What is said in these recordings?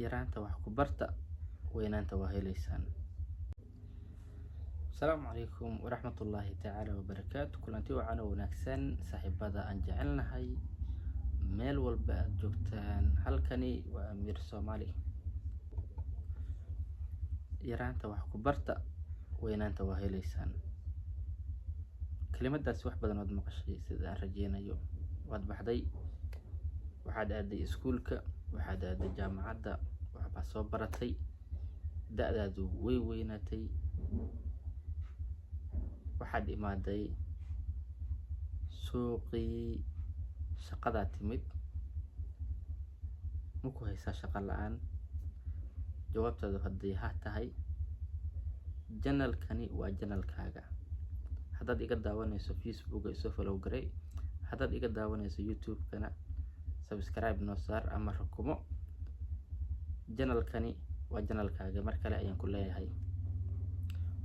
yaraanta wax ku barta, weynaanta waa heleysaan. Asalaamu calaykum waraxmatullaahi tacaala wabarakaatu. Kulanti wacan oo wanaagsan saaxiibada aan jecelnahay meel walba aad joogtaan. Halkani waa Amiir Soomaali. Yaraanta wax ku barta, weynaanta waa heleysaan. kelimadaasi wax badan ood maqashay sida aan rajeynayo. Waad baxday, waxaad aaday iskuulka, waxaad aaday jaamacadda, waxbaad soo baratay, da'daadu way weynaatay, waxaad imaaday suuqii shaqadaa timid. Ma ku haysaa shaqo la'aan? Jawaabtaadu haddii haa tahay, janalkani waa janalkaaga. haddaad iga daawanayso Facebook isoo follow garay, haddaad iga daawanayso YouTube-kana subscribe noo saar ama rukumo. janalkani waa janalkaaga. mar kale ayaan ku leeyahay,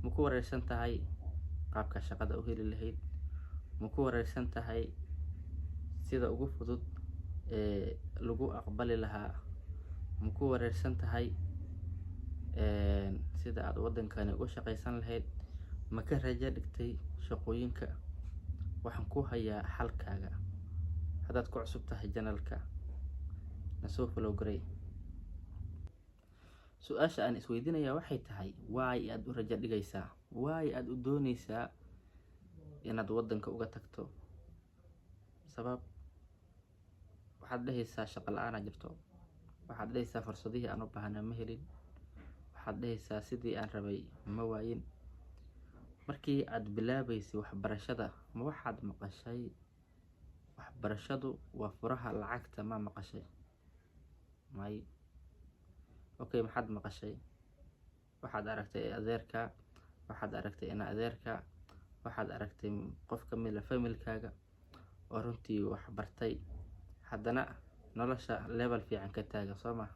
ma ku wareersan tahay qaabka shaqada u heli lahayd? ma ku wareersan tahay sida ugu fudud ee lagu aqbali lahaa? ma ku wareersan tahay sida aad wadankani uga shaqaysan lahayd? ma ka rajo dhigtay shaqooyinka? waxaan ku hayaa xalkaaga. haddaad ku cusub tahay janalka, na soo follow garay. su-aasha aan isweydiinayaa waxay tahay, waay aad u rajo dhigaysaa? waay aad u doonaysaa inaad wadanka uga tagto? sabab waxaad dhehaysaa shaqo la'aana jirto, waxaad dhehaysaa fursadihii aan u baahnaa ma helin, waxaad dhehaysaa sidii aan rabay ma waayin. markii aad bilaabaysay waxbarashada, ma waxaad maqashay waxbarashadu waa furaha lacagta? ma maqashay? may. okay, maxaad maqashay? waxaad aragtay adeerka, waxaad aragtay ina adeerka, waxaad aragtay qof ka mid ah familkaaga oo runtii wax bartay, haddana nolosha level fiican ka taagan, soo ma?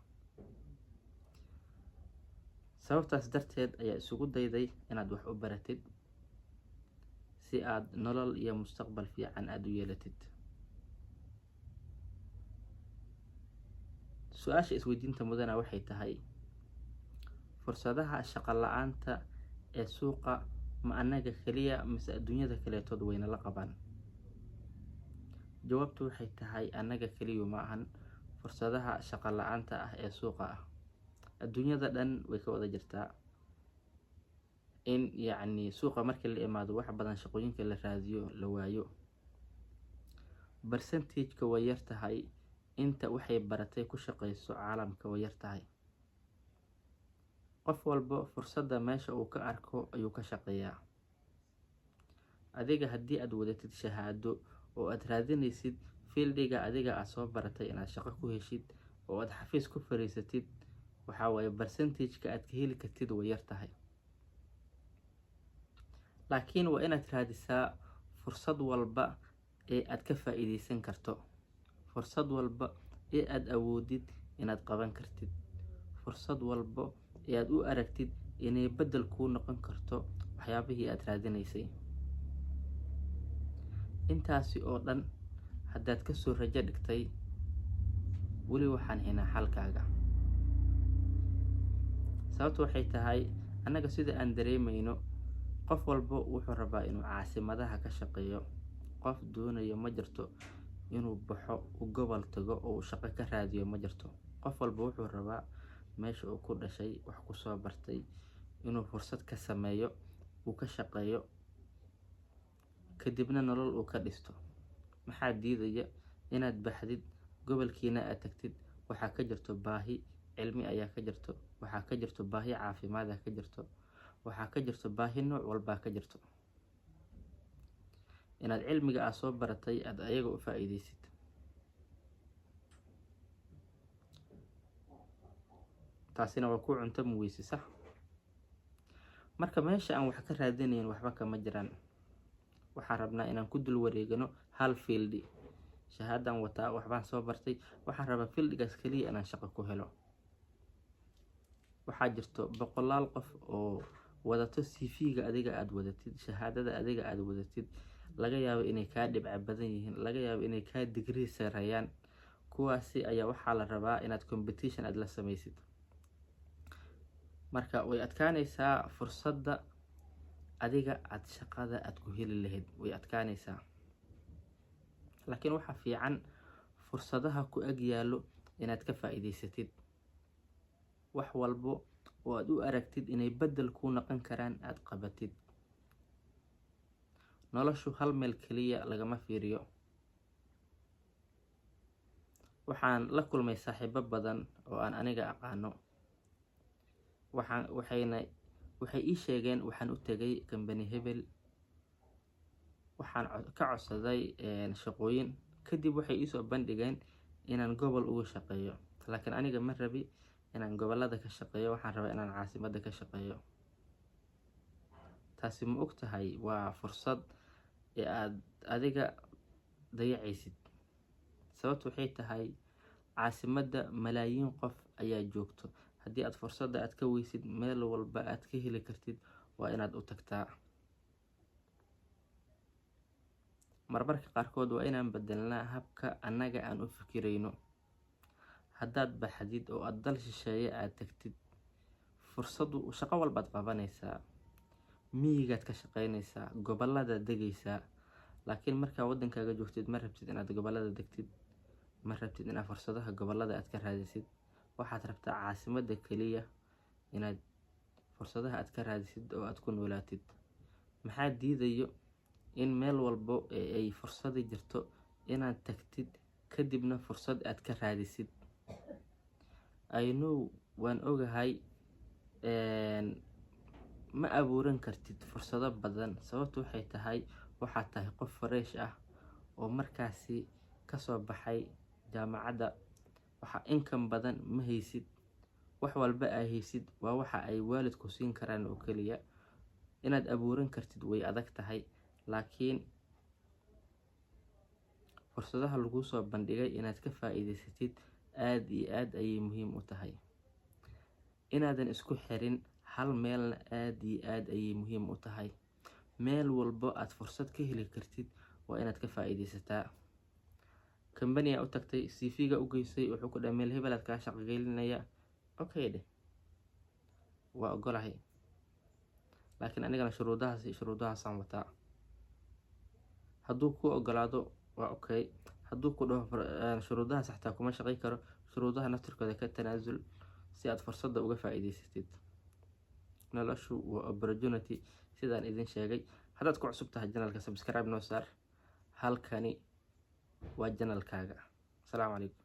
sababtaas darteed ayaa isugu dayday inaad wax u baratid si aad nolol iyo mustaqbal fiican aad u yeelatid. su-aasha isweydiinta mudana waxay tahay, fursadaha shaqo la'aanta ee suuqa ma anaga keliya mise adduunyada kaleetood wayna la qabaan? jawaabtu waxay tahay, anaga keliya ma ahan. fursadaha shaqo la'aanta ah ee suuqa ah adduunyada dhan way ka wada jirtaa. in suuqa markii la imaado wax badan shaqooyinka la raadiyo la waayo. percentage-ka way yar tahay inta waxay baratay ku shaqayso caalamka way yar tahay. qof walba fursadda meesha uu ka arko ayuu ka shaqeeyaa. adiga haddii aad wadatid shahaado oo aad raadinaysid fieldiga adiga aad soo baratay inaad shaqo ku heshid oo aad xafiis ku fariisatid, waxaa waaye percentage-ka aad ka heli kartid way yar tahay. laakiin waa inaad raadisaa fursad walba ee aad ka faa'iidaysan karto, fursad walba ee aad awoodid inaad qaban kartid, fursad walba ee aad u aragtid inay beddel kuu noqon karto waxyaabihii aad raadinaysay. intaasi oo dhan haddaad ka soo rajo dhigtay, weli waxaan haynaa xalkaaga. sababtu waxay tahay, annaga sida aan dareemayno, qof walba wuxuu rabaa inuu caasimadaha ka shaqeeyo. qof doonayo ma jirto inuu baxo u gobol tago oo uu shaqo ka raadiyo, ma jirto. qof walba wuxuu rabaa meesha uu ku dhashay, wax ku soo bartay, inuu fursad ka sameeyo, uu ka shaqeeyo, kadibna nolol uu ka dhisto. maxaa diidaya inaad baxdid gobolkiina aad tagtid? waxaa ka jirto baahi cilmi ayaa ka jirto, waxaa ka jirto baahi caafimaad ka jirto, waxaa ka jirto baahi nooc walbaa ka jirto. inaad cilmiga aad soo baratay aad ayaga u faa'iidaysid. taasina waa ku cunto ma weysi, sax? marka meesha aan wax ka raadinayn waxba kama jiraan. waxaan rabnaa inaan ku dul wareegano hal fieldi. shahaadaan wataa, waxbaan soo bartay, waxaan rabaa fieldigaas keliya inaan shaqo ku helo. waxaa jirto boqolaal qof oo wadato CV-ga adiga aad wadatid, shahaadada adiga aad wadatid, laga yaabo inay kaa dhibca badan yihiin, laga yaabo inay kaa degree sareeyaan. kuwaasi ayaa waxaa la rabaa inaad competition aad la samaysid. marka way adkaanaysaa fursadda adiga aad shaqada aad ku heli lahayd way adkaanaysaa. laakiin waxaa fiican fursadaha ku ag yaallo inaad ka faa'iidaysatid. wax walbo oo aad u aragtid inay beddel kuu noqon karaan aad qabatid. noloshu hal meel keliya lagama fiiriyo. waxaan la kulmay saaxiibo badan oo aan aniga aqaano. waxay ii sheegeen waxaan u tegay kambani hebel, waxaan ka codsaday shaqooyin, kadib waxay ii soo bandhigeen inaan gobol ugu shaqeeyo. laakiin aniga ma rabi inaan gobollada ka shaqeeyo, waxaan rabaa inaan caasimadda ka shaqeeyo. taasi ma og tahay waa fursad ee aad adiga dayacaysid. sababtu waxay tahay caasimadda malaayiin qof ayaa joogto. haddii aad fursadda aad ka weysid meel walba aad ka heli kartid waa inaad u tagtaa. marmarka qaarkood waa inaan bedelnaa habka annaga aan u fikirayno. haddaad baxdid oo aad dal shisheeye aad tagtid, fursadu shaqo walbaad qabanaysaa, miyigaad ka shaqaynaysaa, gobolladaad degaysaa. laakiin markaa waddankaaga joogtid ma rabtid inaad gobollada degtid, ma rabtid inaad fursadaha gobollada aad ka raadisid. waxaad rabtaa caasimadda keliya inaad fursadaha aad ka raadisid oo aad ku noolaatid. maxaa diidayo in meel walbo ee ay fursadi jirto inaad tagtid kadibna fursad aad ka raadisid. I know waan ogahay ma abuuran kartid fursado badan. sababtu waxay tahay waxaad tahay qof fresh ah oo markaasi kasoo baxay jaamacadda. waxa inkan badan ma haysid. wax walba ay haysid waa waxa ay waalidku siin karaan oo keliya. inaad abuuran kartid way adag tahay, laakiin fursadaha lagu soo bandhigay inaad ka faa'iidaysatid aad iyo aad ayay muhiim u tahay. inaadan isku xirin hal meelna aad iyo aad ayay muhiim u tahay. meel walbo aad fursad ka heli kartid waa inaad ka faa'iidaysataa. kambani aa u tagtay, cv-ga u geysay, wuxuu ku dhahay meel hebel aad kaa shaqo gelinaya. okay dheh, waa ogolahay, laakiin anigana shuruudahaasaan wataa. hadduu ku ogolaado waa okay. hadduu ku dhaho shuruudahaas xataa kuma shaqay karo, shuruudaha naftirkooda ka tanaasul si aad fursadda uga faa'iidaysatid. noloshu waa opportunity sidaan idin sheegay. haddaad ku cusub tahay janalka subscribe noo saar. halkani waa janalkaaga. asalaamu calaykum.